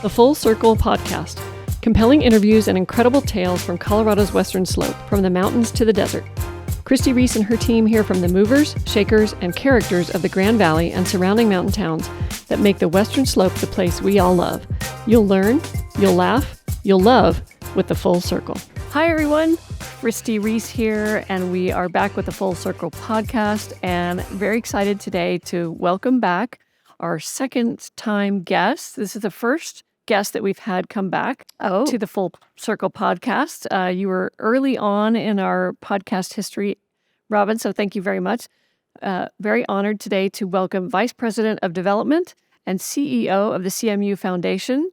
The Full Circle Podcast. Compelling interviews and incredible tales from Colorado's western slope, from the mountains to the desert. Christi Reece and her team hear from the movers, shakers, and characters of the Grand Valley and surrounding mountain towns that make the western slope the place we all love. You'll learn, you'll laugh, you'll love with The Full Circle. Hi, everyone. Christi Reece here, and we are back with the Full Circle Podcast, and very excited today to welcome back our second-time guest. This is the first guest that we've had come back to the Full Circle Podcast. You were early on in our podcast history, Robin, so thank you very much. Very honored today to welcome Vice President of Development and CEO of the CMU Foundation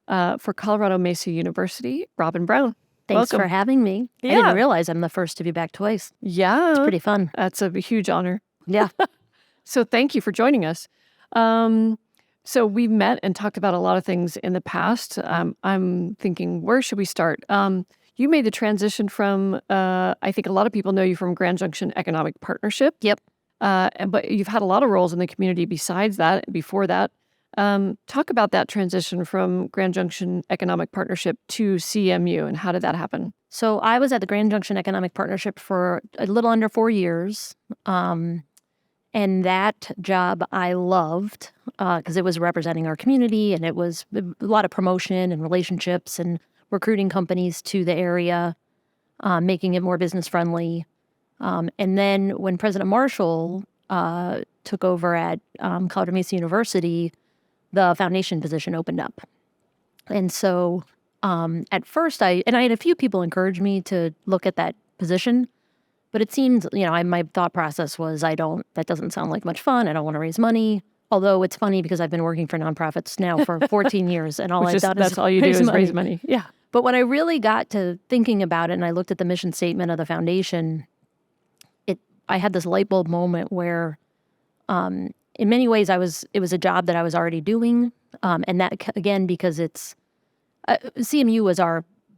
for Colorado Mesa University, Robin Brown. Thanks Welcome. For having me. Yeah. I didn't realize I'm the first to be back twice. Yeah. It's pretty fun. That's a huge honor. Yeah. So thank you for joining us. So we've met and talked about a lot of things in the past. I'm thinking, where should we start? You made the transition from, I think a lot of people know you from Grand Junction Economic Partnership. Yep. But you've had a lot of roles in the community besides that, before that. Talk about that transition from Grand Junction Economic Partnership to CMU, and how did that happen? So I was at the Grand Junction Economic Partnership for a little under 4 years. And that job I loved because it was representing our community, and it was a lot of promotion and relationships and recruiting companies to the area, making it more business friendly. And then when President Marshall took over at Colorado Mesa University, the foundation position opened up. And so at first I had a few people encourage me to look at that position. But it seemed, my thought process was, that doesn't sound like much fun. I don't want to raise money. Although it's funny because I've been working for nonprofits now for 14 years, and that's all you do is raise money. Yeah. But when I really got to thinking about it, and I looked at the mission statement of the foundation, I had this light bulb moment where, in many ways, it was a job that I was already doing, and that again because CMU was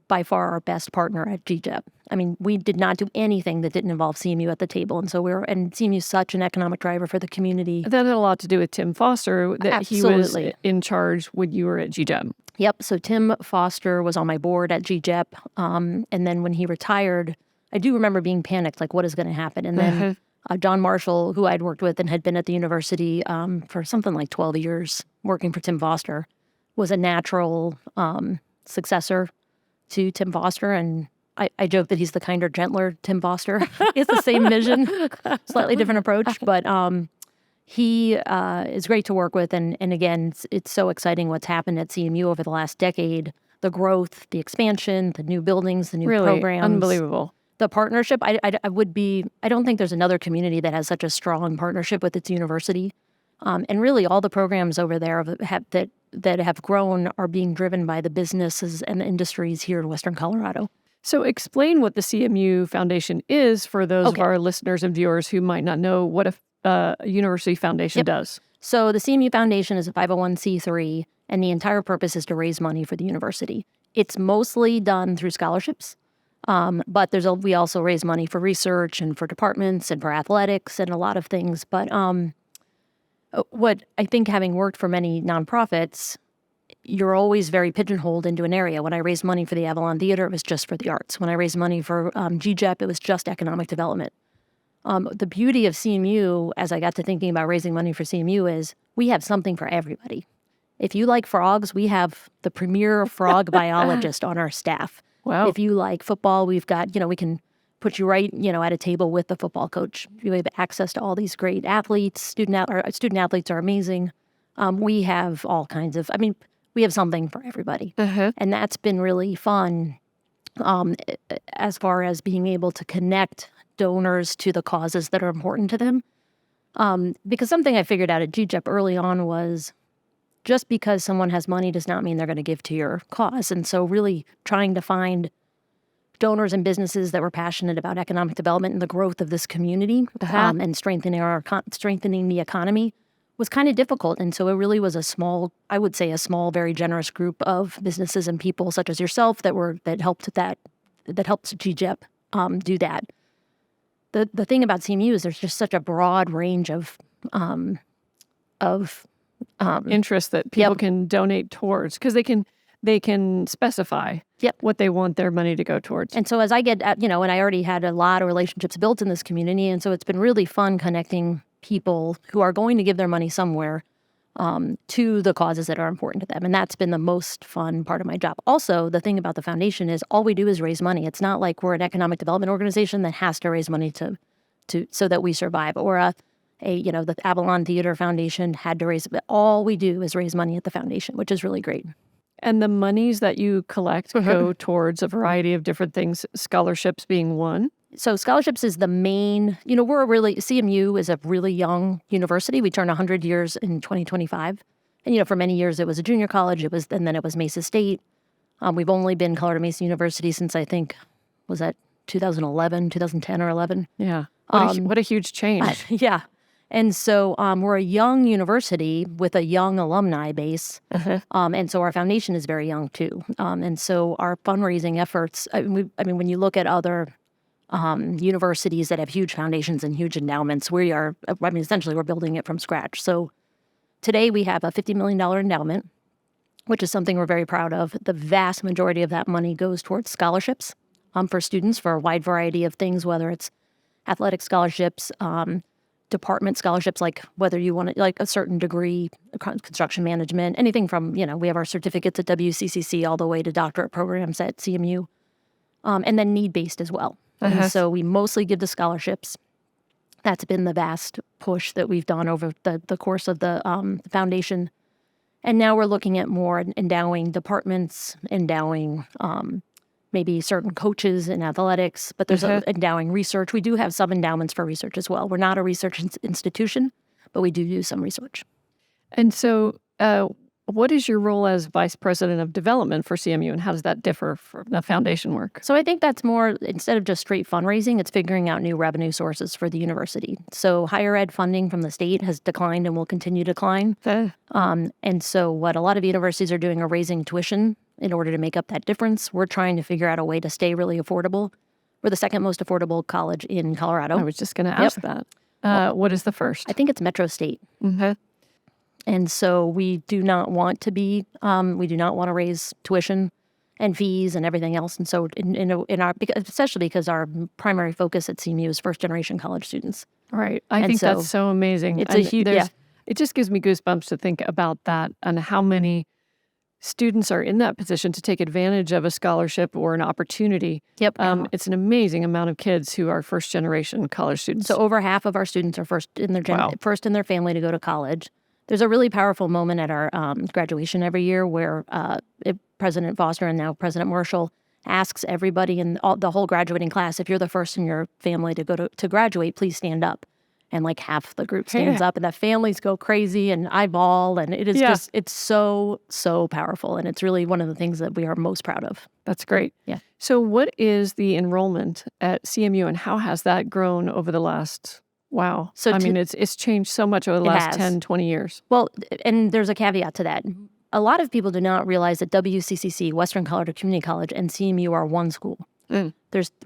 by far our best partner at GJEP. I mean, we did not do anything that didn't involve CMU at the table. And so and CMU is such an economic driver for the community. That had a lot to do with Tim Foster, that Absolutely. He was in charge when you were at GJEP. Yep. So Tim Foster was on my board at GJEP. And then when he retired, I do remember being panicked, like, what is going to happen? And then John Marshall, who I'd worked with and had been at the university for something like 12 years, working for Tim Foster, was a natural successor to Tim Foster, and I joke that he's the kinder, gentler Tim Foster. It's the same vision, slightly different approach, but he is great to work with, and again, it's so exciting what's happened at CMU over the last decade, the growth, the expansion, the new buildings, the new programs. Unbelievable. The partnership, I don't think there's another community that has such a strong partnership with its university. And really, all the programs over there that have grown are being driven by the businesses and industries here in Western Colorado. So explain what the CMU Foundation is for those of our listeners and viewers who might not know what a university foundation does. So the CMU Foundation is a 501c3, and the entire purpose is to raise money for the university. It's mostly done through scholarships, but we also raise money for research and for departments and for athletics and a lot of things. But what I think, having worked for many nonprofits, you're always very pigeonholed into an area. When I raised money for the Avalon Theater, it was just for the arts. When I raised money for GJEP, it was just economic development. The beauty of CMU, as I got to thinking about raising money for CMU, is we have something for everybody. If you like frogs, we have the premier frog biologist on our staff. Wow. If you like football, we've got, we can put you right, at a table with the football coach. You have access to all these great athletes. Student athletes are amazing. We have all kinds of, we have something for everybody. And that's been really fun as far as being able to connect donors to the causes that are important to them. Because something I figured out at GJEP early on was just because someone has money does not mean they're going to give to your cause. And so really trying to find donors and businesses that were passionate about economic development and the growth of this community and strengthening the economy was kind of difficult. And so it really was a small, very generous group of businesses and people such as yourself that helped GJEP do that. The thing about CMU is there's just such a broad range of interest that people can donate towards, because they can specify what they want their money to go towards. And so as I get, and I already had a lot of relationships built in this community, and so it's been really fun connecting people who are going to give their money somewhere to the causes that are important to them. And that's been the most fun part of my job. Also, the thing about the foundation is all we do is raise money. It's not like we're an economic development organization that has to raise money to so that we survive, or the Avalon Theater Foundation had to raise. All we do is raise money at the foundation, which is really great. And the monies that you collect go towards a variety of different things, scholarships being one. So scholarships is the main, CMU is a really young university. We turn 100 years in 2025. And, for many years it was a junior college, and then it was Mesa State. We've only been Colorado Mesa University since I think, was that 2010 or 11? Yeah. What a huge change. Yeah. And so we're a young university with a young alumni base. And so our foundation is very young too. And so our fundraising efforts, when you look at other universities that have huge foundations and huge endowments, essentially we're building it from scratch. So today we have a $50 million endowment, which is something we're very proud of. The vast majority of that money goes towards scholarships for students for a wide variety of things, whether it's athletic scholarships, department scholarships, like whether you want like a certain degree, construction management, anything from, we have our certificates at WCCC all the way to doctorate programs at CMU, and then need-based as well. And so we mostly give the scholarships. That's been the vast push that we've done over the course of the foundation. And now we're looking at more endowing departments, endowing maybe certain coaches in athletics, but there's endowing research. We do have some endowments for research as well. We're not a research institution, but we do some research. And so what is your role as Vice President of Development for CMU, and how does that differ from the foundation work? So I think that's more, instead of just straight fundraising, it's figuring out new revenue sources for the university. So higher ed funding from the state has declined and will continue to decline. And so what a lot of universities are doing are raising tuition in order to make up that difference. We're trying to figure out a way to stay really affordable. We're the second most affordable college in Colorado. I was just going to ask that. What is the first? I think it's Metro State. And so we do not want to raise tuition and fees and everything else. And so especially because our primary focus at CMU is first-generation college students. Right. I think that's so amazing. It's a huge, It just gives me goosebumps to think about that and how many students are in that position to take advantage of a scholarship or an opportunity. It's an amazing amount of kids who are first-generation college students. So over half of our students are first in their family to go to college. There's a really powerful moment at our graduation every year where President Foster and now President Marshall asks everybody in the whole graduating class, if you're the first in your family to go to graduate, please stand up. And like half the group stands up, and the families go crazy and eyeball, and it is just, it's so, so powerful. And it's really one of the things that we are most proud of. That's great. Yeah. So what is the enrollment at CMU, and how has that grown over the last, So it's changed so much over the last 10, 20 years. Well, and there's a caveat to that. A lot of people do not realize that WCCC, Western Colorado Community College, and CMU are one school.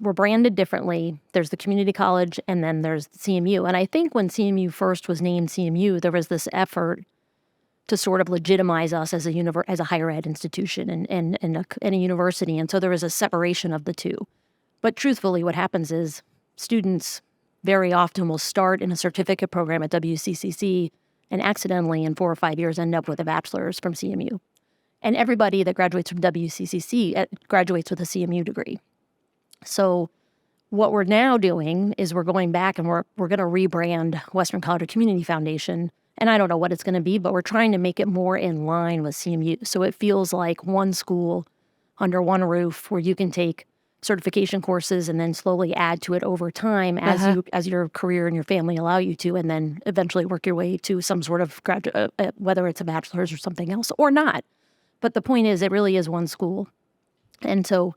We're branded differently. There's the community college, and then there's CMU. And I think when CMU first was named CMU, there was this effort to sort of legitimize us as a higher ed institution and a university. And so there was a separation of the two. But truthfully, what happens is students very often will start in a certificate program at WCCC and accidentally in 4 or 5 years end up with a bachelor's from CMU. And everybody that graduates from WCCC graduates with a CMU degree. So what we're now doing is we're going back and we're going to rebrand Western Colorado Community Foundation. And I don't know what it's going to be, but we're trying to make it more in line with CMU. So it feels like one school under one roof where you can take certification courses and then slowly add to it over time as your career and your family allow you to, and then eventually work your way to some sort of graduate, whether it's a bachelor's or something else or not. But the point is, it really is one school. And so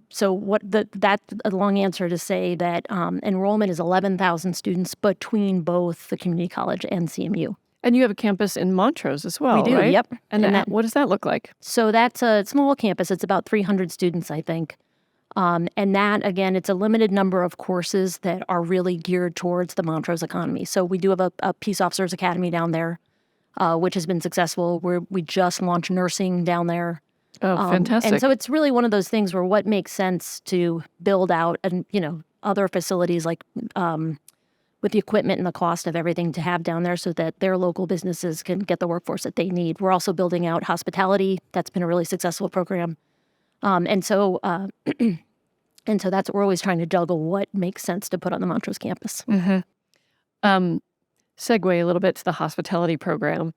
that's a long answer to say that enrollment is 11,000 students between both the community college and CMU. And you have a campus in Montrose as well, We do, right? Yep. And what does that look like? So that's a small campus. It's about 300 students, I think. And that, again, it's a limited number of courses that are really geared towards the Montrose economy. So we do have a Peace Officers Academy down there. which has been successful. We just launched nursing down there. Oh, fantastic. And so it's really one of those things where what makes sense to build out and, other facilities like with the equipment and the cost of everything to have down there so that their local businesses can get the workforce that they need. We're also building out hospitality. That's been a really successful program. And so that's what we're always trying to juggle what makes sense to put on the Montrose campus. Segue a little bit to the hospitality program.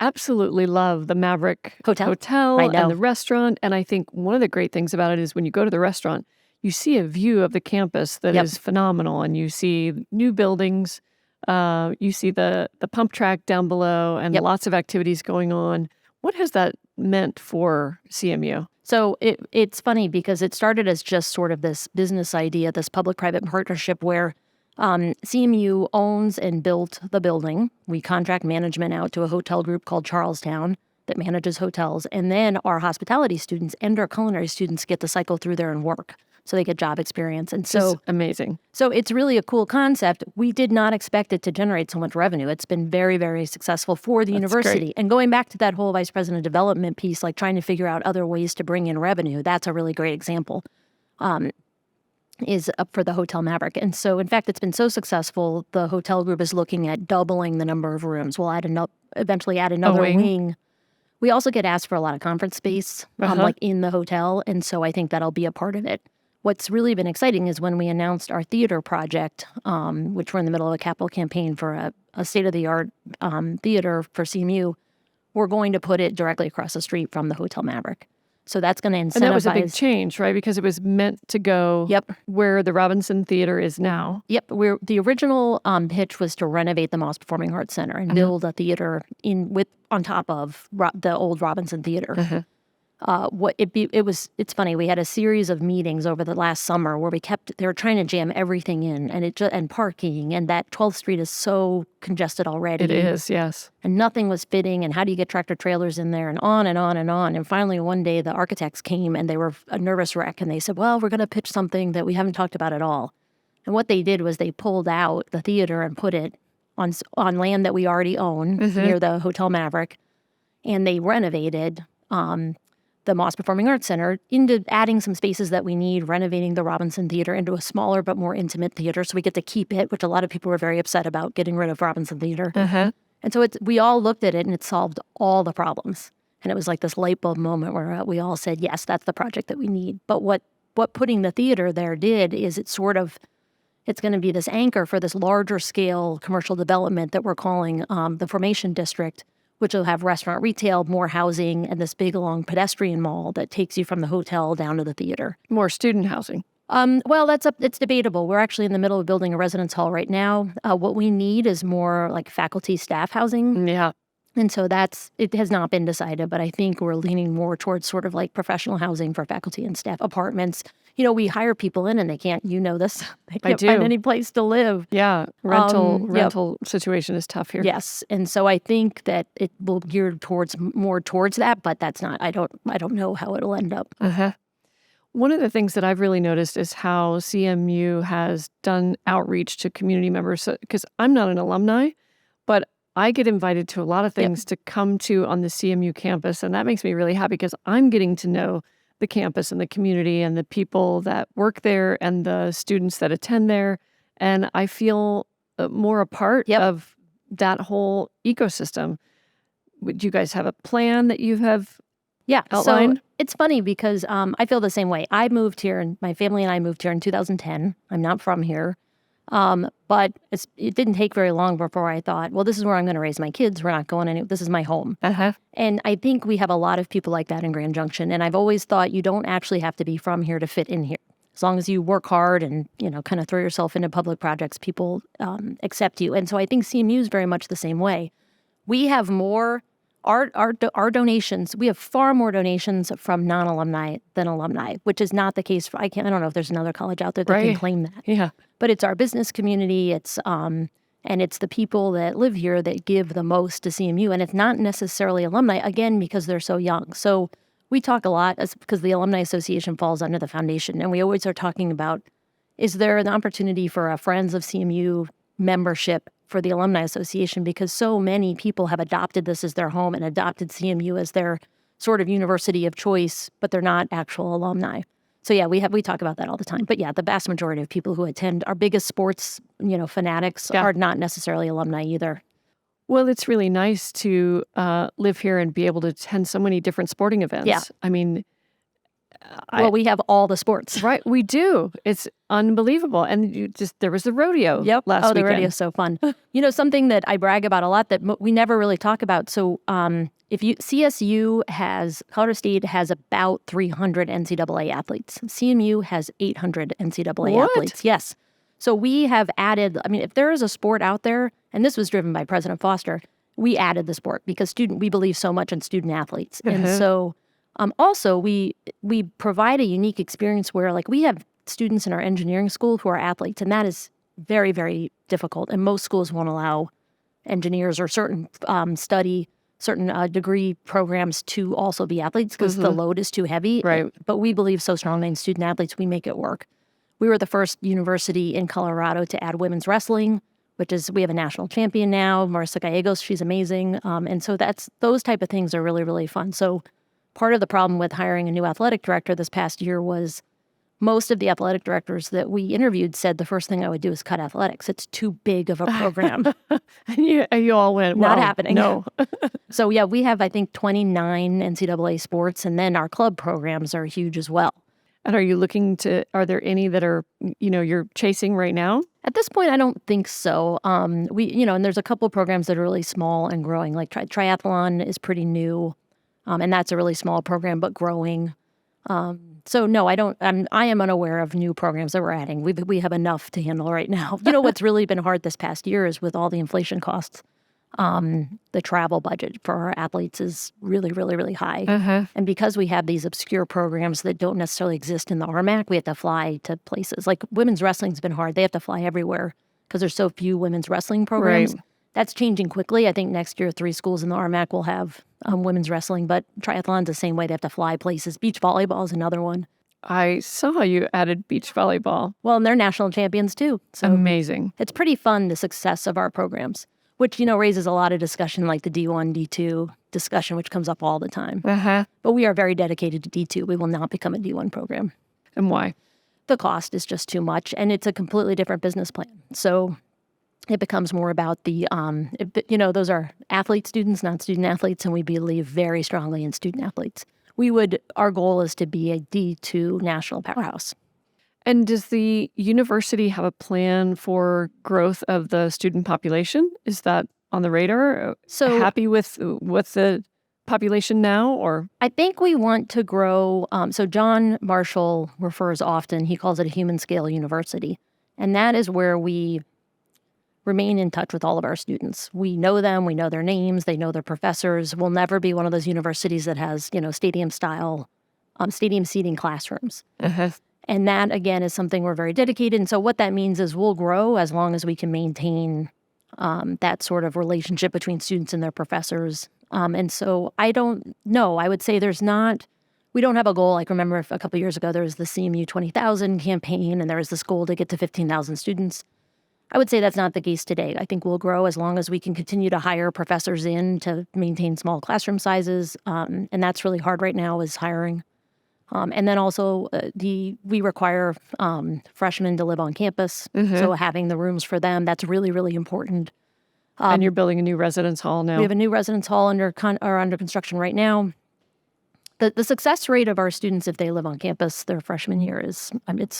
Absolutely love the Maverick Hotel and the restaurant. And I think one of the great things about it is when you go to the restaurant, you see a view of the campus that is phenomenal. And you see new buildings, you see the pump track down below and lots of activities going on. What has that meant for CMU? So it's funny because it started as just sort of this business idea, this public-private partnership where CMU owns and built the building. We contract management out to a hotel group called Charlestown that manages hotels. And then our hospitality students and our culinary students get to cycle through there and work. So they get job experience. And so amazing. So it's really a cool concept. We did not expect it to generate so much revenue. It's been very, very successful for the university. Great. And going back to that whole vice president of development piece, like trying to figure out other ways to bring in revenue, that's a really great example. Is up for the Hotel Maverick. And so, in fact, it's been so successful, the hotel group is looking at doubling the number of rooms. We'll eventually add another wing. We also get asked for a lot of conference space, like in the hotel, and so I think that'll be a part of it. What's really been exciting is when we announced our theater project, which we're in the middle of a capital campaign for a state-of-the-art theater for CMU, we're going to put it directly across the street from the Hotel Maverick. So that's going to incentivize. And that was a big change, right? Because it was meant to go where the Robinson Theater is now. Yep. The original pitch was to renovate the Moss Performing Arts Center and build a theater on top of the old Robinson Theater. It's funny. We had a series of meetings over the last summer where they were trying to jam everything in and parking, and that 12th Street is so congested already. It is, yes. And nothing was fitting, and how do you get tractor trailers in there, and on and on and on. And finally one day the architects came and they were a nervous wreck, and they said, well, we're going to pitch something that we haven't talked about at all. And what they did was they pulled out the theater and put it on land that we already own near the Hotel Maverick, and they renovated the Moss Performing Arts Center into adding some spaces that we need, renovating the Robinson Theater into a smaller but more intimate theater so we get to keep it, which a lot of people were very upset about, getting rid of Robinson Theater. And so we all looked at it and it solved all the problems. And it was like this light bulb moment where we all said, yes, that's the project that we need. But what putting the theater there did is it's going to be this anchor for this larger scale commercial development that we're calling the Formation District, which will have restaurant, retail, more housing, and this big long pedestrian mall that takes you from the hotel down to the theater. More student housing. Well, it's debatable. We're actually in the middle of building a residence hall right now. What we need is more like faculty staff housing. Yeah. And so it has not been decided, but I think we're leaning more towards sort of like professional housing for faculty and staff, apartments. We hire people in and they can't find any place to live. Yeah. Rental situation is tough here. Yes. And so I think that it will gear more towards that, but that's not, I don't know how it'll end up. One of the things that I've really noticed is how CMU has done outreach to community members, because I'm not an alumni, but I get invited to a lot of things to come to on the CMU campus, and that makes me really happy because I'm getting to know the campus and the community and the people that work there and the students that attend there, and I feel more a part of that whole ecosystem. Would you guys have a plan that you have outlined? So it's funny because I feel the same way. I moved here, and my family and I moved here in 2010. I'm not from here. But it didn't take very long before I thought, well, this is where I'm going to raise my kids. We're not going anywhere. This is my home. And I think we have a lot of people like that in Grand Junction. And I've always thought you don't actually have to be from here to fit in here. As long as you work hard and, kind of throw yourself into public projects, people accept you. And so I think CMU is very much the same way. We have more, our donations, we have far more donations from non-alumni than alumni, which is not the case I don't know if there's another college out there that can claim that. Yeah. But it's our business community, and it's the people that live here that give the most to CMU, and it's not necessarily alumni, again, because they're so young. So we talk a lot because the Alumni Association falls under the foundation, and we always are talking about, is there an opportunity for a Friends of CMU membership for the Alumni Association because so many people have adopted this as their home and adopted CMU as their sort of university of choice, but they're not actual alumni. So yeah, we talk about that all the time. But yeah, the vast majority of people who attend our biggest sports, fanatics are not necessarily alumni either. Well, it's really nice to live here and be able to attend so many different sporting events. Yeah. I mean, we have all the sports. Right, we do. It's unbelievable. And there was the rodeo last weekend. The rodeo's so fun. Something that I brag about a lot that we never really talk about. So Colorado State has about 300 NCAA athletes. CMU has 800 NCAA athletes. Yes. So we have added, if there is a sport out there, and this was driven by President Foster, we added the sport because we believe so much in student athletes. And so also we provide a unique experience where we have students in our engineering school who are athletes, and that is very, very difficult. And most schools won't allow engineers or certain degree programs to also be athletes because the load is too heavy. Right. But we believe so strongly in student athletes, we make it work. We were the first university in Colorado to add women's wrestling, we have a national champion now, Marissa Gallegos. She's amazing. And so those type of things are really, really fun. So part of the problem with hiring a new athletic director this past year was most of the athletic directors that we interviewed said the first thing I would do is cut athletics. It's too big of a program. And you all went, not happening. No. So yeah, we have, I think, 29 NCAA sports, and then our club programs are huge as well. And are there any that are, you're chasing right now? At this point, I don't think so. And there's a couple of programs that are really small and growing, like triathlon is pretty new. And that's a really small program, but growing. So no, I don't. I am unaware of new programs that we're adding. We have enough to handle right now. What's really been hard this past year is with all the inflation costs. The travel budget for our athletes is really, really, really high. And because we have these obscure programs that don't necessarily exist in the RMAC, we have to fly to places. Like women's wrestling's been hard. They have to fly everywhere because there's so few women's wrestling programs. Right. That's changing quickly. I think next year 3 schools in the RMAC will have women's wrestling, but triathlon's the same way. They have to fly places. Beach volleyball is another one. I saw you added beach volleyball. Well, and they're national champions too. So amazing. It's pretty fun, the success of our programs, which, raises a lot of discussion, like the D1, D2 discussion, which comes up all the time. But we are very dedicated to D2. We will not become a D1 program. And why? The cost is just too much, and it's a completely different business plan. So it becomes more about those are athlete students, not student athletes, and we believe very strongly in student athletes. Our goal is to be a D2 national powerhouse. And does the university have a plan for growth of the student population? Is that on the radar? So happy with the population now, or? I think we want to grow. So John Marshall refers often, he calls it a human scale university. And that is where we remain in touch with all of our students. We know them, we know their names, they know their professors. We'll never be one of those universities that has, stadium seating classrooms. And that, again, is something we're very dedicated. And so what that means is we'll grow as long as we can maintain that sort of relationship between students and their professors. And so I don't know. I would say we don't have a goal. Like, remember a couple of years ago, there was the CMU 20,000 campaign, and there was this goal to get to 15,000 students. I would say that's not the case today. I think we'll grow as long as we can continue to hire professors in to maintain small classroom sizes. And that's really hard right now, is hiring. And then also we require freshmen to live on campus. So having the rooms for them, that's really, really important. And you're building a new residence hall now. We have a new residence hall under construction right now. The success rate of our students, if they live on campus their freshman year, it's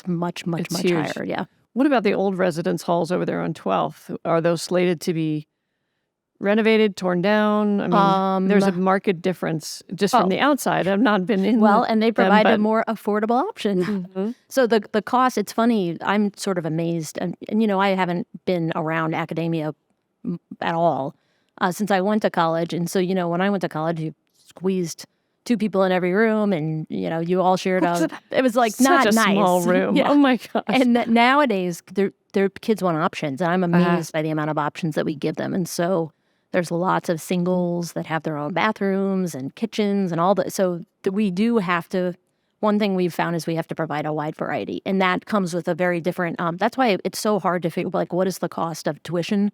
much huge. Higher. Yeah. What about the old residence halls over there on 12th? Are those slated to be renovated, torn down? I mean, there's a marked difference just from the outside. I've not been in. Well, and they provide a more affordable option. So the cost, it's funny, I'm sort of amazed. And I haven't been around academia at all since I went to college. And so, when I went to college, you squeezed 2 people in every room, and you all shared it was like not such a nice. Small room. Yeah. Oh my gosh. And nowadays their kids want options, and I'm amazed by the amount of options that we give them. And so there's lots of singles that have their own bathrooms and kitchens and all that. So we do have to. One thing we've found is we have to provide a wide variety, and that comes with a very different. That's why it's so hard to figure what is the cost of tuition.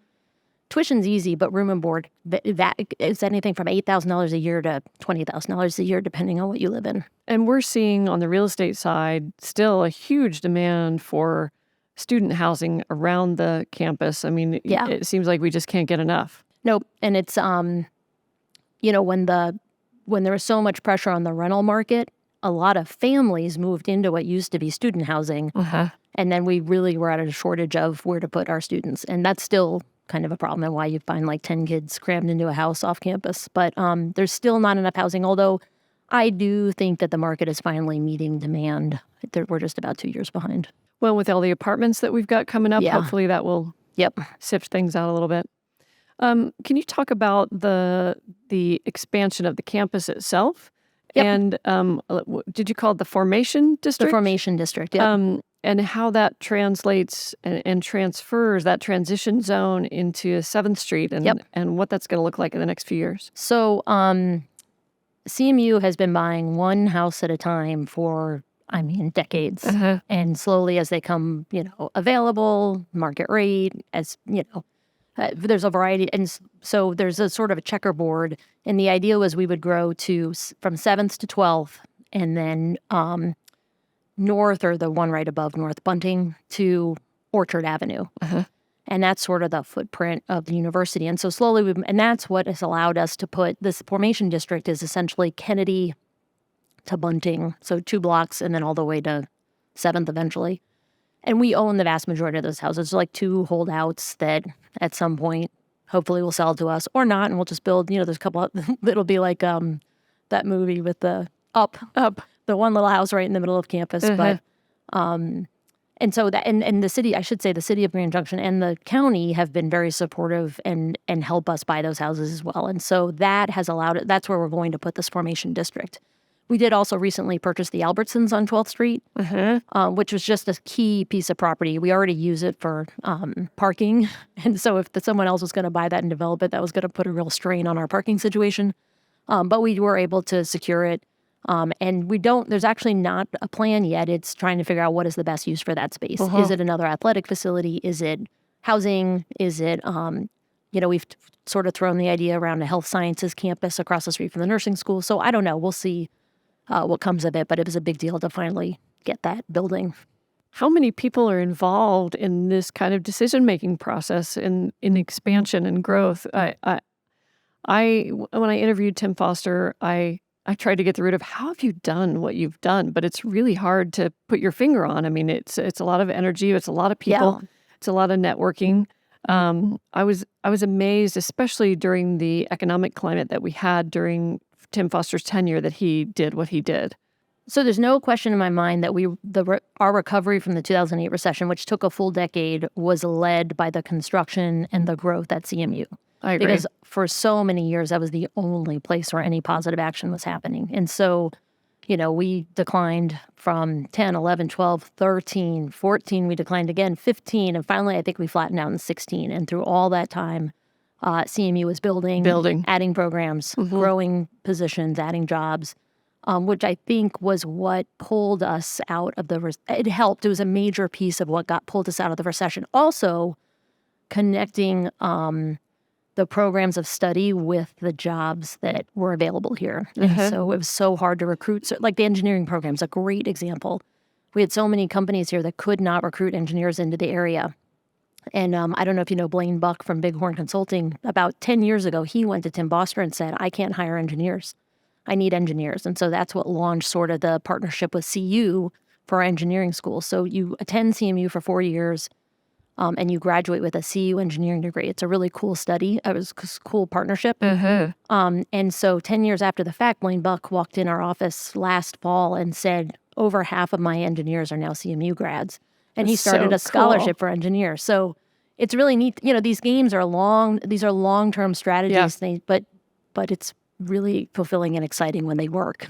tuition's easy, but room and board, that is anything from $8,000 a year to $20,000 a year, depending on what you live in. And we're seeing on the real estate side still a huge demand for student housing around the campus. I mean, Yeah. it seems like we just can't get enough. Nope. And it's, when there was so much pressure on the rental market, a lot of families moved into what used to be student housing. And then we really were at a shortage of where to put our students. And that's still kind of a problem, and why you find like 10 kids crammed into a house off campus. But there's still not enough housing, although I do think that the market is finally meeting demand. We're just about 2 years behind. Well, with all the apartments that we've got coming up, Yeah. hopefully that will sift things out a little bit. Can you talk about the expansion of the campus itself? Yep. And did you call it the Formation District? The Formation District, yeah. And how that translates and transfers that transition zone into 7th Street and what that's going to look like in the next few years. So CMU has been buying one house at a time for, decades. And slowly as they come, available, market rate, as, there's a variety. And so there's a sort of a checkerboard. And the idea was we would grow from 7th to 12th, and then north, or the one right above North Bunting, to Orchard Avenue. And that's sort of the footprint of the university. And so slowly, and that's what has allowed us to put this Formation District is essentially Kennedy to Bunting. So 2 blocks and then all the way to 7th eventually. And we own the vast majority of those houses. There's like 2 holdouts that at some point hopefully will sell to us, or not. And we'll just build, there's a couple, it'll be like that movie with the Up. The one little house right in the middle of campus. But and so that and the city, I should say the city of Grand Junction and the county have been very supportive and help us buy those houses as well. And so that has allowed it. That's where we're going to put this Formation District. We did also recently purchase the Albertsons on 12th Street, which was just a key piece of property. We already use it for parking. And so if someone else was going to buy that and develop it, that was going to put a real strain on our parking situation. But we were able to secure it. And there's actually not a plan yet. It's trying to figure out what is the best use for that space. Is it another athletic facility? Is it housing? Is it, we've sort of thrown the idea around a health sciences campus across the street from the nursing school. So I don't know. We'll see what comes of it, but it was a big deal to finally get that building. How many people are involved in this kind of decision-making process in expansion and growth? When I interviewed Tim Foster, I tried to get the root of how have you done what you've done, but it's really hard to put your finger on. I mean, it's a lot of energy, it's a lot of people, it's a lot of networking. I was amazed, especially during the economic climate that we had during Tim Foster's tenure, that he did what he did. So there's no question in my mind that our recovery from the 2008 recession, which took a full decade, was led by the construction and the growth at CMU. I agree. Because for so many years, that was the only place where any positive action was happening. And so, we declined from 10, 11, 12, 13, 14, we declined again, 15, and finally I think we flattened out in 16. And through all that time, CMU was building, adding programs, growing positions, adding jobs, which I think was what pulled us out of it helped. It was a major piece of what pulled us out of the recession. Also, connecting the programs of study with the jobs that were available here. And so it was so hard to recruit. So, like the engineering program's a great example. We had so many companies here that could not recruit engineers into the area. And I don't know if you know Blaine Buck from Bighorn Consulting. About 10 years ago, he went to Tim Foster and said, I can't hire engineers. I need engineers. And so that's what launched sort of the partnership with CU for our engineering school. So you attend CMU for 4 years, and you graduate with a CU engineering degree. It's a really cool study. It was a cool partnership. And so 10 years after the fact, Blaine Buck walked in our office last fall and said, over half of my engineers are now CMU grads. And he started a scholarship for engineers. So it's really neat. These games are long-term strategies, but it's really fulfilling and exciting when they work.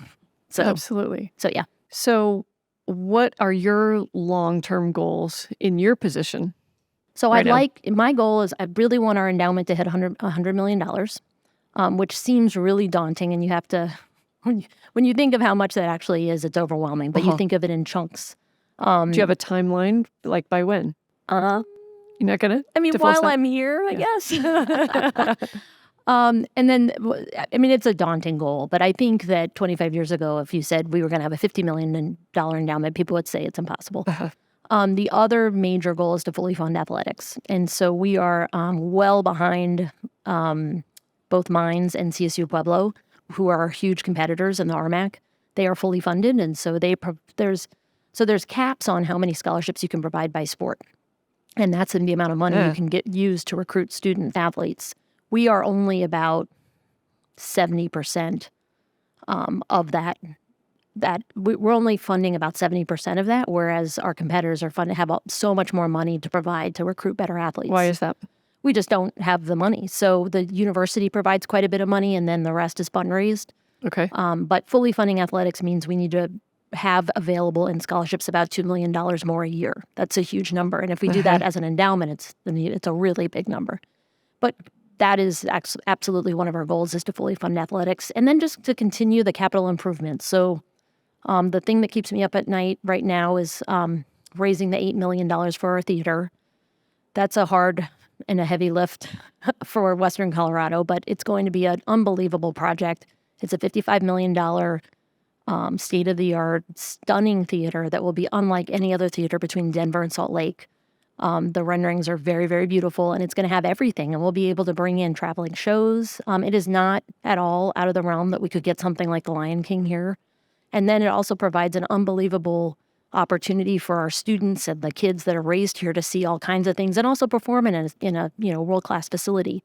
So absolutely. So yeah. So what are your long-term goals in your position? So my goal is I really want our endowment to hit $100 million, which seems really daunting. And you have to, when you think of how much that actually is, it's overwhelming, but you think of it in chunks. Do you have a timeline, like by when? You're not going to? I mean, while I'm here, I guess. And then, I mean, it's a daunting goal, but I think that 25 years ago, if you said we were going to have a $50 million endowment, people would say it's impossible. The other major goal is to fully fund athletics. And so we are well behind both Mines and CSU Pueblo, who are huge competitors in the RMAC. They are fully funded. And so there's caps on how many scholarships you can provide by sport. And that's the amount of money you can get used to recruit student athletes. We are only about 70% of that. We're only funding about 70% of that, whereas our competitors are have so much more money to provide to recruit better athletes. Why is that? We just don't have the money. So the university provides quite a bit of money, and then the rest is fundraised. Okay. But fully funding athletics means we need to have available in scholarships about $2 million more a year. That's a huge number. And if we do that as an endowment, it's a really big number. But that is absolutely one of our goals, is to fully fund athletics. And then just to continue the capital improvements. So the thing that keeps me up at night right now is raising the $8 million for our theater. That's a hard and a heavy lift for Western Colorado, but it's going to be an unbelievable project. It's a $55 million state-of-the-art, stunning theater that will be unlike any other theater between Denver and Salt Lake. The renderings are very, very beautiful, and it's going to have everything, and we'll be able to bring in traveling shows. It is not at all out of the realm that we could get something like The Lion King here. And then it also provides an unbelievable opportunity for our students and the kids that are raised here to see all kinds of things and also perform in a world-class facility.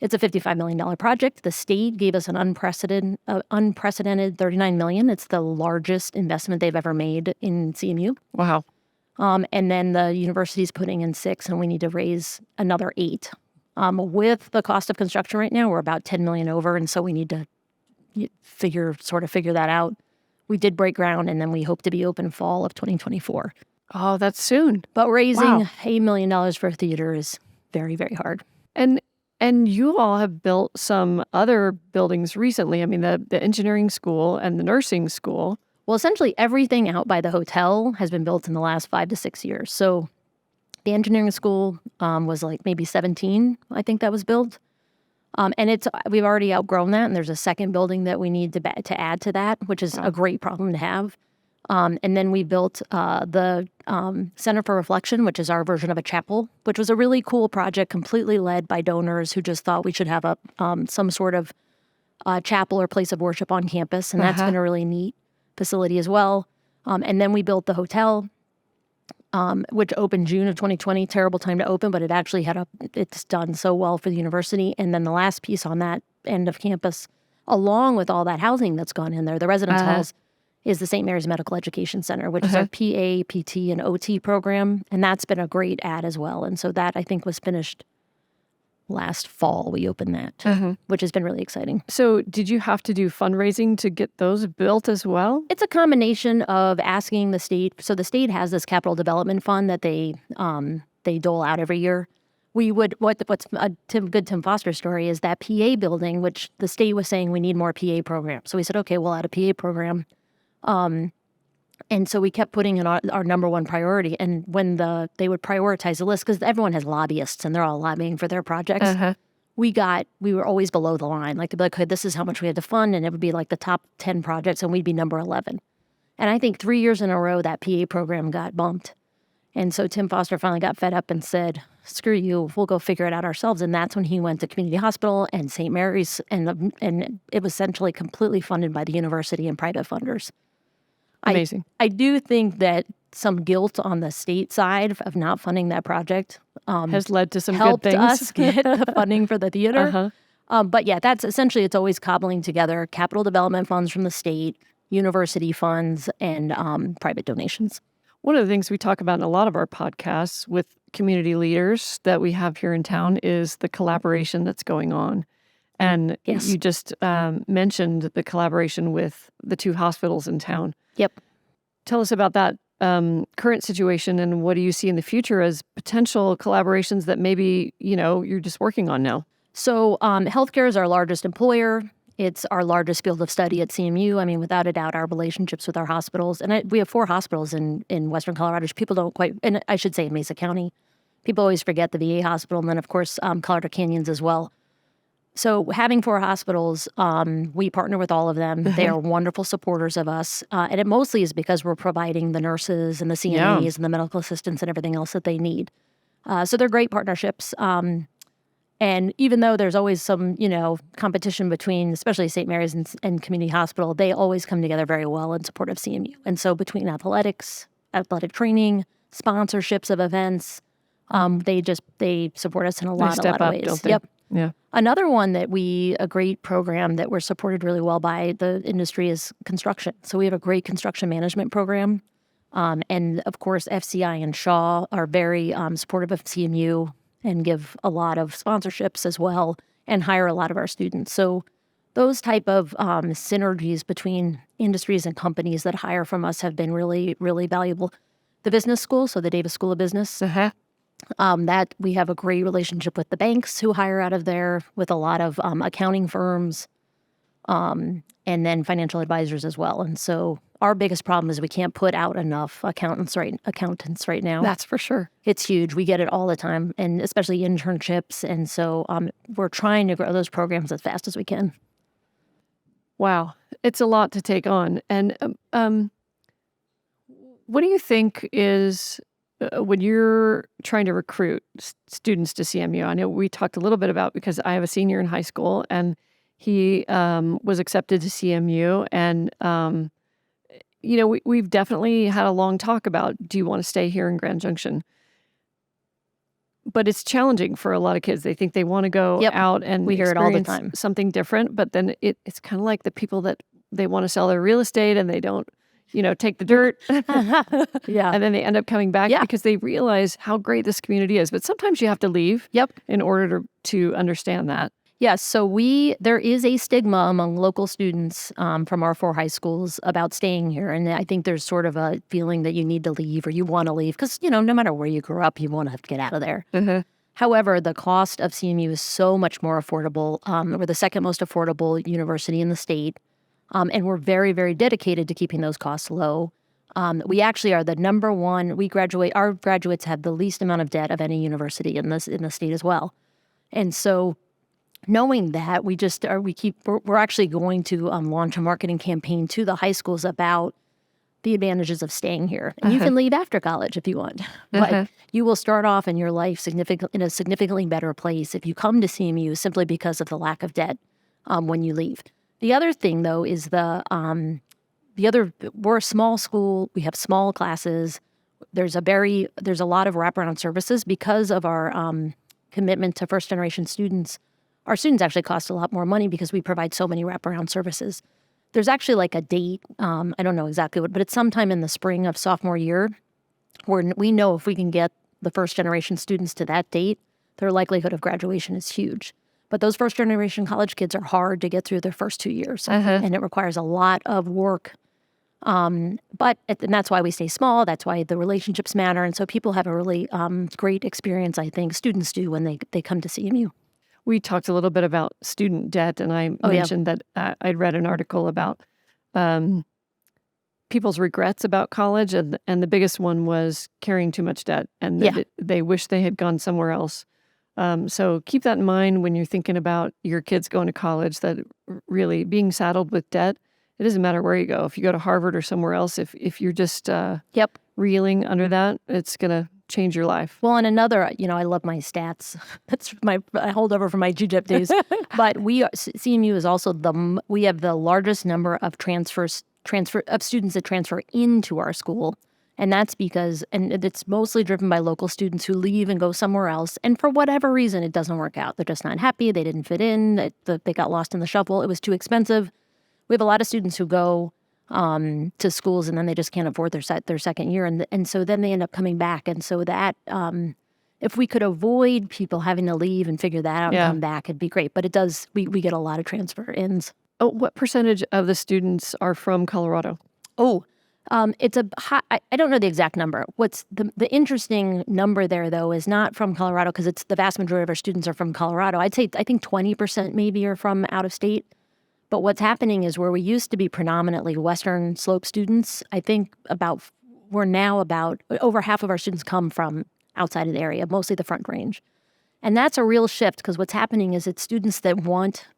It's a $55 million project. The state gave us an unprecedented $39 million. It's the largest investment they've ever made in CMU. Wow. And then the university's putting in $6 million, and we need to raise another $8 million. With the cost of construction right now, we're about $10 million over, and so we need to figure that out. We did break ground, and then we hope to be open fall of 2024. Oh, that's soon. But raising $8 million for a theater is very, very hard. And you all have built some other buildings recently. I mean, the engineering school and the nursing school. Well, essentially everything out by the hotel has been built in the last 5 to 6 years. So the engineering school was like maybe 17, I think that was built. And we've already outgrown that, and there's a second building that we need to add to that, which is a great problem to have. And then we built the Center for Reflection, which is our version of a chapel, which was a really cool project, completely led by donors who just thought we should have some sort of chapel or place of worship on campus, and that's been a really neat facility as well. And then we built the hotel, which opened June of 2020. Terrible time to open, but it actually it's done so well for the university. And then the last piece on that end of campus, along with all that housing that's gone in there, the residence halls, is the St. Mary's Medical Education Center, which is our PA, PT, and OT program. And that's been a great add as well. And so that, I think, was finished last fall. We opened that, which has been really exciting. So did you have to do fundraising to get those built as well? It's a combination of asking the state. So the state has this capital development fund that they dole out every year. What's a good Tim Foster story is that PA building, which the state was saying we need more PA programs. So we said, okay, we'll add a PA program. And so we kept putting in our number one priority. And when they would prioritize the list, because everyone has lobbyists and they're all lobbying for their projects, we were always below the line. Like, they'd be like, okay, this is how much we had to fund, and it would be like the top 10 projects, and we'd be number 11. And I think 3 years in a row, that PA program got bumped. And so Tim Foster finally got fed up and said, screw you, we'll go figure it out ourselves. And that's when he went to Community Hospital and St. Mary's, and it was essentially completely funded by the university and private funders. Amazing. I do think that some guilt on the state side of not funding that project has led to some helped good things. Us get the funding for the theater. But yeah, that's essentially, it's always cobbling together capital development funds from the state, university funds, and private donations. One of the things we talk about in a lot of our podcasts with community leaders that we have here in town is the collaboration that's going on. And you just mentioned the collaboration with the 2 hospitals in town. Yep. Tell us about that current situation, and what do you see in the future as potential collaborations that maybe, you're just working on now? So healthcare is our largest employer. It's our largest field of study at CMU. I mean, without a doubt, our relationships with our hospitals. And we have 4 hospitals in Western Colorado. People don't quite, and I should say in Mesa County, People always forget the VA hospital, and then, of course, Colorado Canyons as well. So having 4 hospitals, we partner with all of them. They are wonderful supporters of us. And it mostly is because we're providing the nurses and the CNAs and the medical assistants and everything else that they need. So they're great partnerships. And even though there's always some, competition between, especially St. Mary's and Community Hospital, they always come together very well in support of CMU. And so between athletics, athletic training, sponsorships of events, they support us in a lot of ways. Don't they? Yep. Yeah. Another one a great program that we're supported really well by the industry is construction. So we have a great construction management program. And of course, FCI and Shaw are very supportive of CMU and give a lot of sponsorships as well and hire a lot of our students. So those type of synergies between industries and companies that hire from us have been really, really valuable. The business school, so the Davis School of Business, that we have a great relationship with the banks who hire out of there, with a lot of accounting firms, and then financial advisors as well. And so our biggest problem is we can't put out enough accountants right now. That's for sure. It's huge. We get it all the time, and especially internships. And so we're trying to grow those programs as fast as we can. Wow. It's a lot to take on. And what do you think is, when you're trying to recruit students to CMU, I know we talked a little bit about, because I have a senior in high school and he was accepted to CMU, and we've definitely had a long talk about, do you want to stay here in Grand Junction? But it's challenging for a lot of kids. They think they want to go out and we hear it all the time. Something different, but then it's kind of like the people that they want to sell their real estate and they don't, take the dirt. Yeah. And then they end up coming back because they realize how great this community is. But sometimes you have to leave in order to understand that. Yes. So there is a stigma among local students from our 4 high schools about staying here. And I think there's sort of a feeling that you need to leave or you want to leave because, no matter where you grew up, you want to get out of there. Mm-hmm. However, the cost of CMU is so much more affordable. We're the second most affordable university in the state. And we're very, very dedicated to keeping those costs low. We actually are the number one. Our graduates have the least amount of debt of any university in the state as well. And so, knowing that, we're actually going to launch a marketing campaign to the high schools about the advantages of staying here. And you can leave after college if you want, but you will start off in your life in a significantly better place if you come to CMU simply because of the lack of debt when you leave. The other thing, though, is we're a small school. We have small classes. There's a lot of wraparound services because of our commitment to first-generation students. Our students actually cost a lot more money because we provide so many wraparound services. There's actually like a date, I don't know exactly what, but it's sometime in the spring of sophomore year where we know if we can get the first-generation students to that date, their likelihood of graduation is huge. But those first-generation college kids are hard to get through their first 2 years, and it requires a lot of work. And that's why we stay small. That's why the relationships matter. And so people have a really great experience, I think, students do when they come to CMU. We talked a little bit about student debt, and I mentioned that I'd read an article about people's regrets about college, and the biggest one was carrying too much debt, and that they wish they had gone somewhere else. So keep that in mind when you're thinking about your kids going to college, that really being saddled with debt, it doesn't matter where you go. If you go to Harvard or somewhere else, if you're just reeling under that, it's going to change your life. Well, and another, I love my stats. That's I hold over from my GJEP days. But CMU is also we have the largest number of of students that transfer into our school. And that's because, and it's mostly driven by local students who leave and go somewhere else. And for whatever reason, it doesn't work out. They're just not happy. They didn't fit in. They got lost in the shuffle. It was too expensive. We have a lot of students who go to schools and then they just can't afford their second year. And so then they end up coming back. And so that, if we could avoid people having to leave and figure that out and come back, it'd be great. But it does, we get a lot of transfer ins. Oh, what percentage of the students are from Colorado? It's I don't know the exact number. What's the interesting number there, though, is not from Colorado, because it's the vast majority of our students are from Colorado. I think 20% maybe are from out of state. But what's happening is where we used to be predominantly Western Slope students, I think we're now about over half of our students come from outside of the area, mostly the Front Range. And that's a real shift because what's happening is it's students that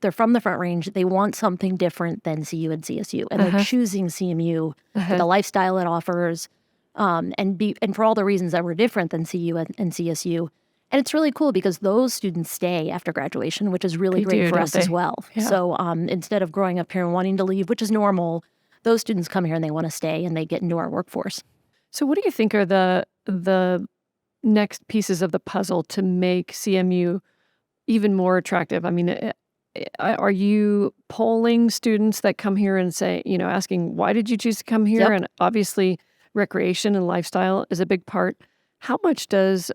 they're from the Front Range, they want something different than CU and CSU. And they're choosing CMU for the lifestyle it offers, and for all the reasons that were different than CU and CSU. And it's really cool because those students stay after graduation, which is really great for us as well. Yeah. So instead of growing up here and wanting to leave, which is normal, those students come here and they want to stay and they get into our workforce. So what do you think are the next pieces of the puzzle to make CMU even more attractive? I mean, are you polling students that come here and say, asking, why did you choose to come here? Yep. And obviously recreation and lifestyle is a big part. How much does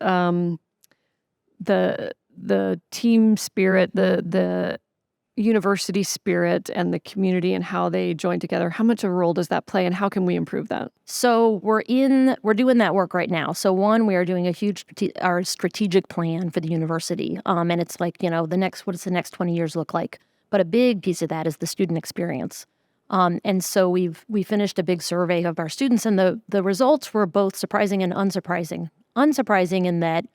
the team spirit, the university spirit and the community and how they join together, how much of a role does that play and how can we improve that? So we're doing that work right now. So one, we are doing our strategic plan for the university. And it's like, what does the next 20 years look like? But a big piece of that is the student experience. And so we finished a big survey of our students, and the results were both surprising and unsurprising. Unsurprising in that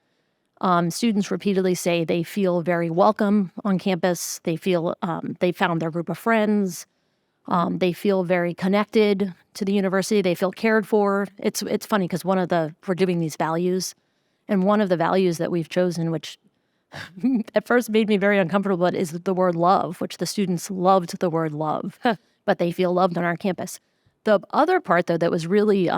students repeatedly say they feel very welcome on campus. They feel they found their group of friends. They feel very connected to the university. They feel cared for. It's funny because we're doing these values, and one of the values that we've chosen, which at first made me very uncomfortable, but is the word love, which the students loved the word love, but they feel loved on our campus. The other part, though, that was really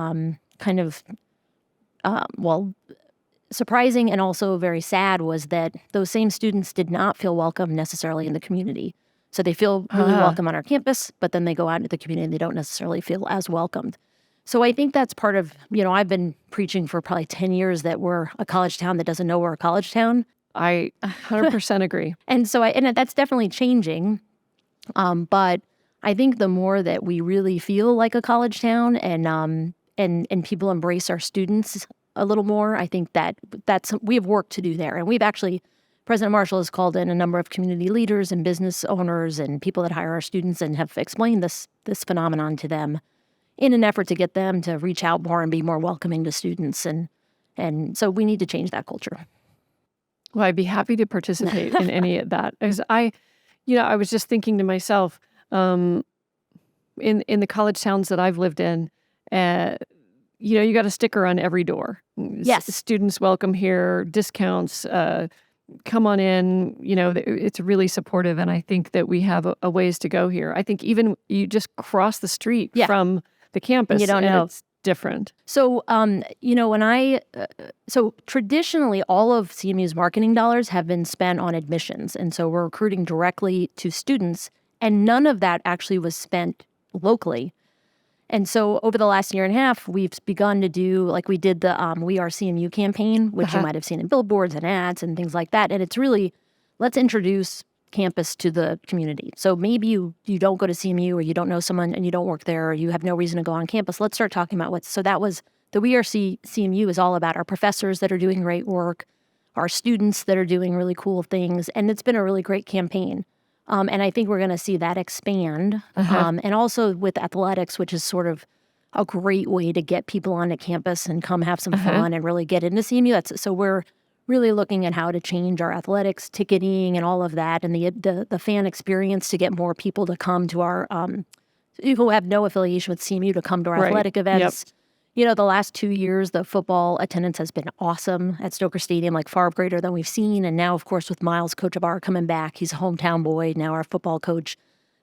surprising and also very sad was that those same students did not feel welcome necessarily in the community. So they feel really welcome on our campus, but then they go out into the community and they don't necessarily feel as welcomed. So I think that's part of, I've been preaching for probably 10 years that we're a college town that doesn't know we're a college town. I 100% agree. And so that's definitely changing. But I think the more that we really feel like a college town and people embrace our students a little more, I think we have work to do there. And President Marshall has called in a number of community leaders and business owners and people that hire our students and have explained this phenomenon to them in an effort to get them to reach out more and be more welcoming to students. And so we need to change that culture. Well, I'd be happy to participate in any of that. Because I was just thinking to myself, in the college towns that I've lived in, you got a sticker on every door. Yes. Students welcome here, discounts, come on in. It's really supportive. And I think that we have a ways to go here. I think even you just cross the street from the campus. You don't know. It's different. So, so traditionally all of CMU's marketing dollars have been spent on admissions. And so we're recruiting directly to students, and none of that actually was spent locally. And so over the last year and a half, we've begun to do, like we did the We Are CMU campaign, which you might have seen in billboards and ads and things like that. And it's really, let's introduce campus to the community. So maybe you don't go to CMU, or you don't know someone and you don't work there, or you have no reason to go on campus. Let's start talking about so that was, the We Are CMU is all about our professors that are doing great work, our students that are doing really cool things. And it's been a really great campaign. And I think we're going to see that expand. And also with athletics, which is sort of a great way to get people onto campus and come have some fun and really get into CMU. So we're really looking at how to change our athletics ticketing and all of that, and the fan experience to get more people to come to our who have no affiliation with CMU to come to our athletic events. Yep. The last 2 years, the football attendance has been awesome at Stoker Stadium, like far greater than we've seen. And now, of course, with Miles, coach of ours, coming back, he's a hometown boy, now our football coach.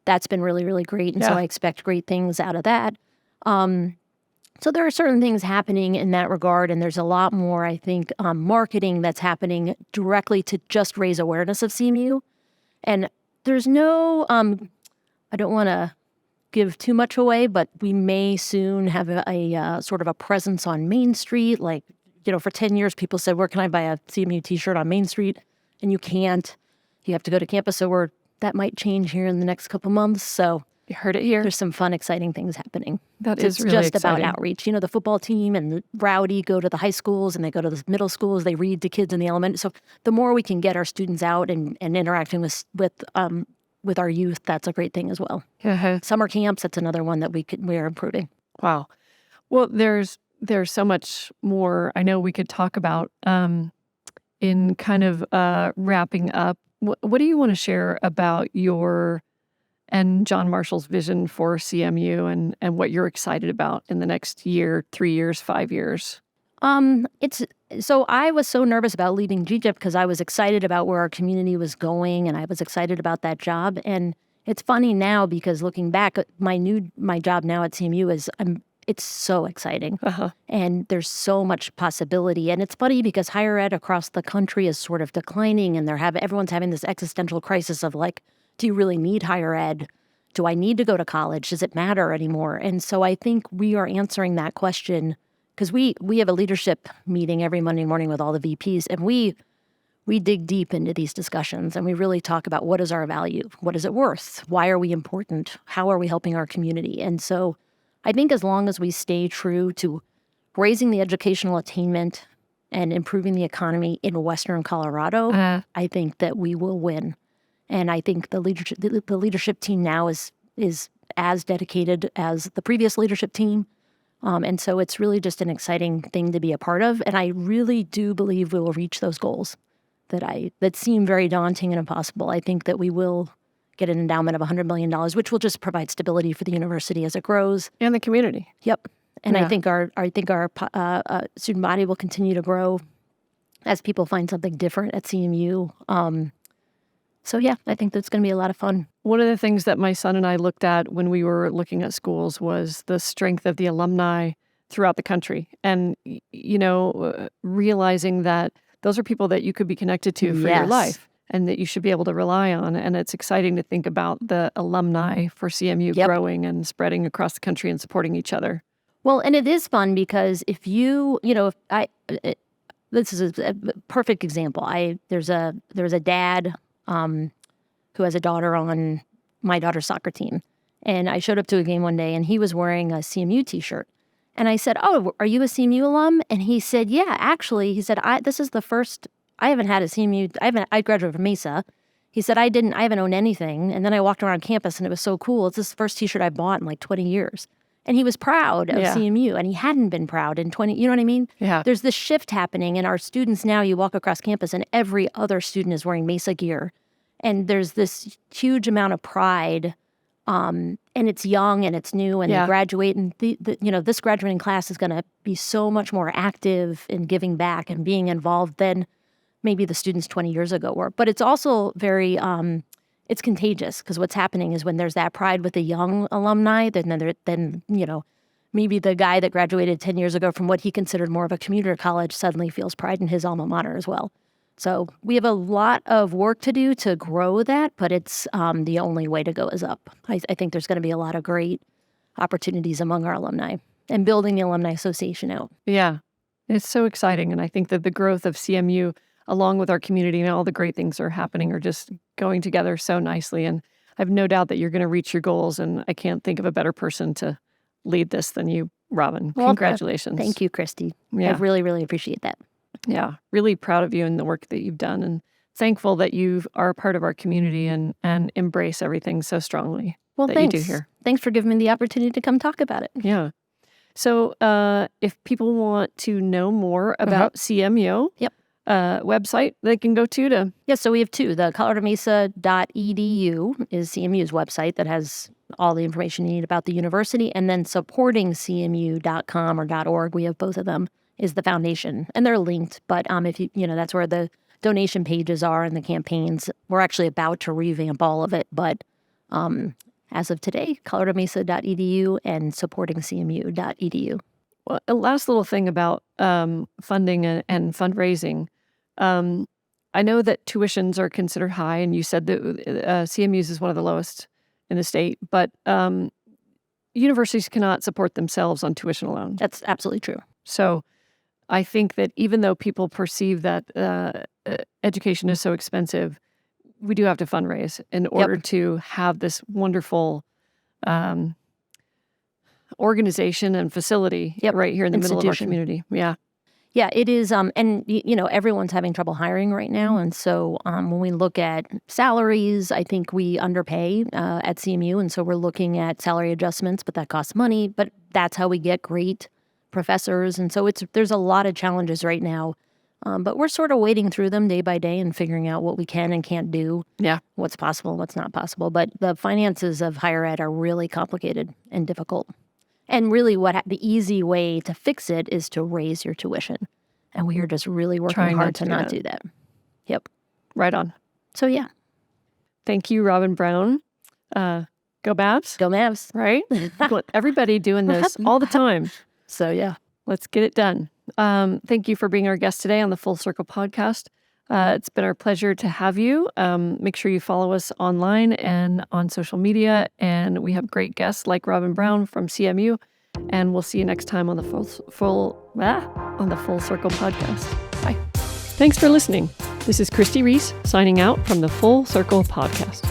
That's been really, really great. And so I expect great things out of that. So there are certain things happening in that regard. And there's a lot more, I think, marketing that's happening directly to just raise awareness of CMU. And there's no, I don't want to give too much away, but we may soon have a sort of a presence on Main Street. Like, for 10 years, people said, where can I buy a CMU t-shirt on Main Street? And you can't. You have to go to campus. So that might change here in the next couple months. So you heard it here. There's some fun, exciting things happening. It's really just exciting. About outreach. The football team and Rowdy go to the high schools and they go to the middle schools. They read to kids in the elementary. So the more we can get our students out and interacting with our youth, that's a great thing as well. Summer camps, that's another one that we are improving. Wow. Well, there's there's so much more I know we could talk about in kind of wrapping up. What do you want to share about your and John Marshall's vision for CMU and what you're excited about in the next year, 3 years, 5 years? It's so I was so nervous about leaving GJIP because I was excited about where our community was going and I was excited about that job. And it's funny now because looking back, my job now at CMU it's so exciting. And there's so much possibility. And it's funny because higher ed across the country is sort of declining and everyone's having this existential crisis of like, do you really need higher ed? Do I need to go to college? Does it matter anymore? And so I think we are answering that question because we have a leadership meeting every Monday morning with all the VPs, and we dig deep into these discussions, and we really talk about what is our value? What is it worth? Why are we important? How are we helping our community? And so I think as long as we stay true to raising the educational attainment and improving the economy in Western Colorado, I think that we will win. And I think the leadership team now is as dedicated as the previous leadership team. And so it's really just an exciting thing to be a part of. And I really do believe we will reach those goals that seem very daunting and impossible. I think that we will get an endowment of $100 million, which will just provide stability for the university as it grows. And the community. Yep. And I think our student body will continue to grow as people find something different at CMU. So yeah, I think that's going to be a lot of fun. One of the things that my son and I looked at when we were looking at schools was the strength of the alumni throughout the country. And, realizing that those are people that you could be connected to for your life and that you should be able to rely on. And it's exciting to think about the alumni for CMU growing and spreading across the country and supporting each other. Well, and it is fun because this is a perfect example. There was a dad who has a daughter on my daughter's soccer team. And I showed up to a game one day and he was wearing a CMU t-shirt. And I said, "Oh, are you a CMU alum?" And he said, "Yeah, actually." He said, "This is the first, I haven't had a CMU, I graduated from Mesa." He said, I haven't owned anything. And then I walked around campus and it was so cool. It's this first t-shirt I bought in like 20 years. And he was proud of CMU, and he hadn't been proud in 20, you know what I mean? Yeah. There's this shift happening, and our students now, you walk across campus, and every other student is wearing Mesa gear. And there's this huge amount of pride, and it's young, and it's new, and they graduate, and this graduating class is going to be so much more active in giving back and being involved than maybe the students 20 years ago were. But it's also very... it's contagious because what's happening is when there's that pride with the young alumni, then maybe the guy that graduated 10 years ago from what he considered more of a commuter college suddenly feels pride in his alma mater as well. So we have a lot of work to do to grow that, but it's the only way to go is up. I think there's going to be a lot of great opportunities among our alumni and building the Alumni Association out. Yeah, it's so exciting. And I think that the growth of CMU along with our community and all the great things that are happening are just going together so nicely. And I have no doubt that you're going to reach your goals. And I can't think of a better person to lead this than you, Robin. Well, congratulations. Thank you, Christi. Yeah. I really, really appreciate that. Yeah, really proud of you and the work that you've done, and thankful that you are a part of our community and embrace everything so strongly you do here. Thanks for giving me the opportunity to come talk about it. Yeah. So if people want to know more about CMU, website they can go to? Yes, so we have two. The coloradomesa.edu is CMU's website that has all the information you need about the university, and then supportingcmu.com or .org, we have both of them, is the foundation, and they're linked. But if that's where the donation pages are and the campaigns. We're actually about to revamp all of it, but as of today, coloradomesa.edu and supportingcmu.edu. Well, a last little thing about funding and fundraising. I know that tuitions are considered high, and you said that CMU's is one of the lowest in the state, but universities cannot support themselves on tuition alone. That's absolutely true. So I think that even though people perceive that education is so expensive, we do have to fundraise in order to have this wonderful organization and facility right here in the middle of our community. Yeah. Yeah, it is. And, everyone's having trouble hiring right now. And so when we look at salaries, I think we underpay at CMU. And so we're looking at salary adjustments, but that costs money. But that's how we get great professors. And so there's a lot of challenges right now. But we're sort of wading through them day by day and figuring out what we can and can't do. Yeah. What's possible and what's not possible. But the finances of higher ed are really complicated and difficult. And really the easy way to fix it is to raise your tuition. And we are just really working hard to not do that. Yep. Right on. So, yeah. Thank you, Robin Brown. Go Mavs. Go Mavs. Right? Everybody doing this all the time. So, yeah. Let's get it done. Thank you for being our guest today on the Full Circle podcast. It's been our pleasure to have you. Make sure you follow us online and on social media. And we have great guests like Robin Brown from CMU. And we'll see you next time on the Full Circle podcast. Bye. Thanks for listening. This is Christi Reece signing out from the Full Circle podcast.